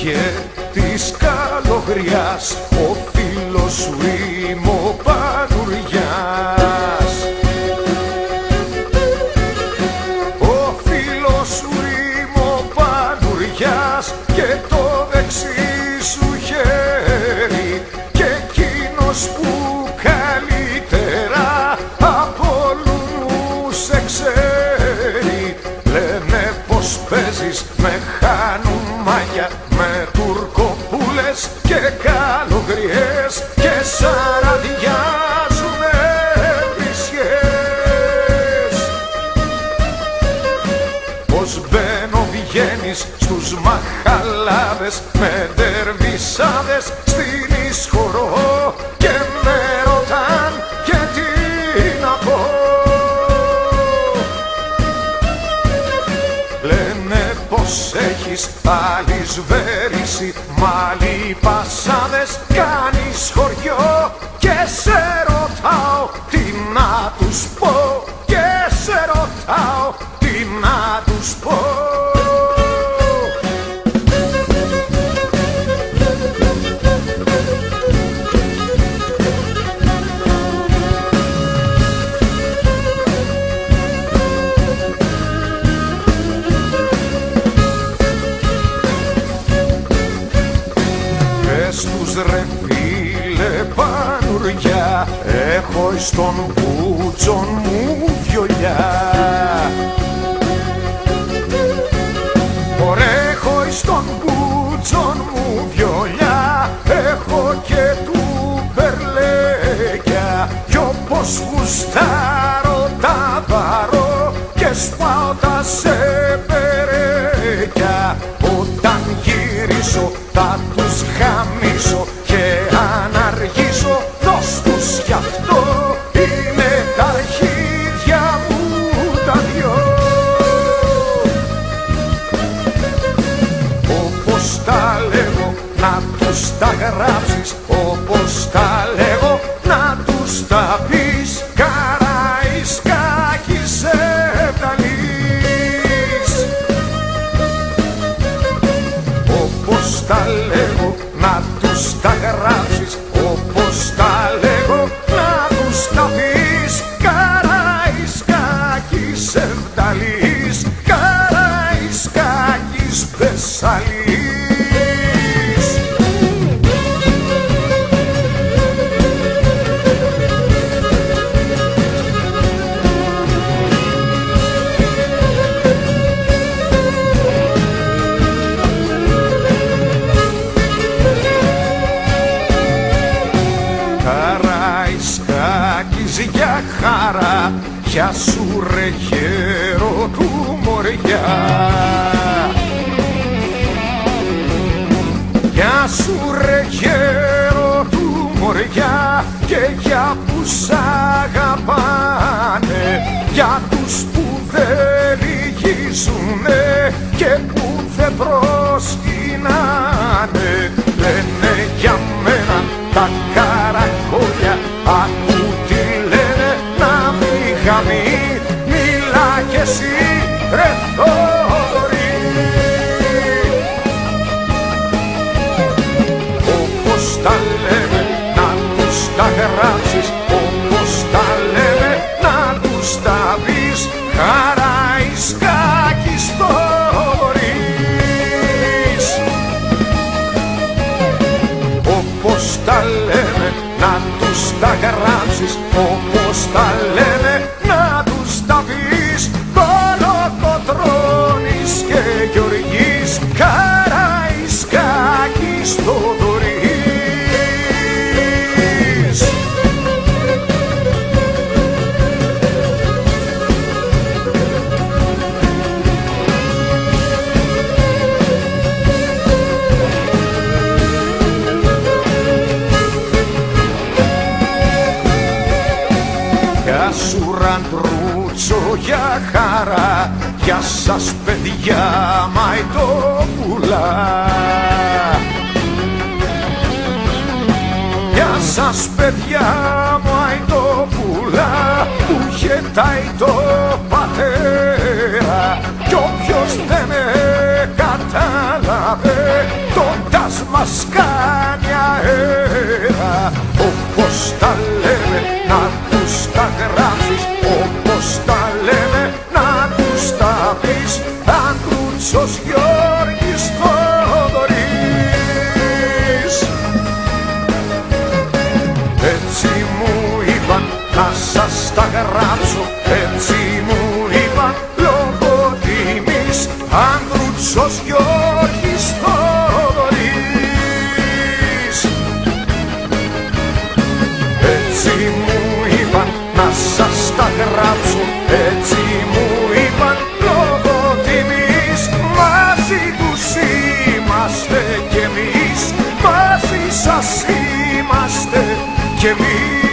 και της καλογριάς, ο φίλος σου είμαι ο Πανουριάς. Ο φίλος σου είμαι ο Πανουριάς και το δεξί σου χέρι, και εκείνος που καλύτερα από όλους σε ξέρει. Λένε πως παίζεις με χανουμάκια, με τουρκοπούλες και καλογριές, και σαραδιάζουνε βρισιές. Πως μπαίνω βγαίνεις στους μαχαλάδες με ντερβισάδες στην εισχωρώ, και με ρωτάν και τι να πω. Λένε πως έχεις άλλης βέρηση, μ' άλλοι πασάδες κάνεις χωριό, και σε ρωτάω τι να τους πω, και σε ρωτάω τι να τους πω. Στους ρε φίλε Πανουριά, έχω εις τον μπούτσον μου βιολιά. Ωραία, έχω εις τον μπούτσον μου βιολιά, έχω και του περλέκια, κι όπως γουστάρω τα βαρώ και σπάω τα σεπερέκια. Όταν γυρίσω θα τους χαμίσω και αν αργήσω δώσ' τους κι αυτό, είναι τα αρχίδια μου τα δυο. Όπως τα λέγω να τους τα γράψεις, όπως τα λέγω να τους τα πεις, Καραϊσκάκης Ευταλής. Όπως τα λέγω να τους τα γράψεις, όπως τα λέγω να τους τα πεις, Καραϊσκάκης Ευταλής, Καραϊσκάκης Βεσσαλής. Για χαρά, γεια σου ρε γέρο του Μοριά. Γεια σου ρε γέρο του Μοριά, και για που σ' αγαπάνε, για τους που δεν λυγίζουνε και που δεν προσκυνάνε. Λένε για μένα τα καρακόλια, ακού τι λένε να μην χαμεί, μιλά κι εσύ ρε Θοδωρή. Όπως τα λένε να τους τα γράψεις, όπως τα λένε να τους τα πεις, Καραϊσκάκης Θοδωρής. Όπως τα λένε να τους τα γράψεις, όπως τα λένε να τους τα πεις, Κολοκοτρώνης και Γεωργής, Καραϊσκάκης Θοδωρής. Γεια σου ραντρούτσο για χαρά, γεια σας παιδιά μαϊτόπουλα. Γεια σας παιδιά μαϊτόπουλα, που χετάει το πατέρα, κι όποιος δεν με κατάλαβε τον μοίρας μας κάνει αέρα. Όπως τα λέμε να τους τα γράψεις, όπως τα λέμε να τους τα πεις. Ανδρούτσος Γιώργης Θοδωρής. Έτσι μου είπαν να σας τα γράψω, έτσι μου είπαν λόγω τιμής. Ανδρούτσος Γιώργης Θοδωρής. Έτσι μου είπαν να σας τα γράψω, έτσι μου είπαν λόγω τιμής. Μαζί τους είμαστε κι εμείς, μαζί σας είμαστε κι εμείς.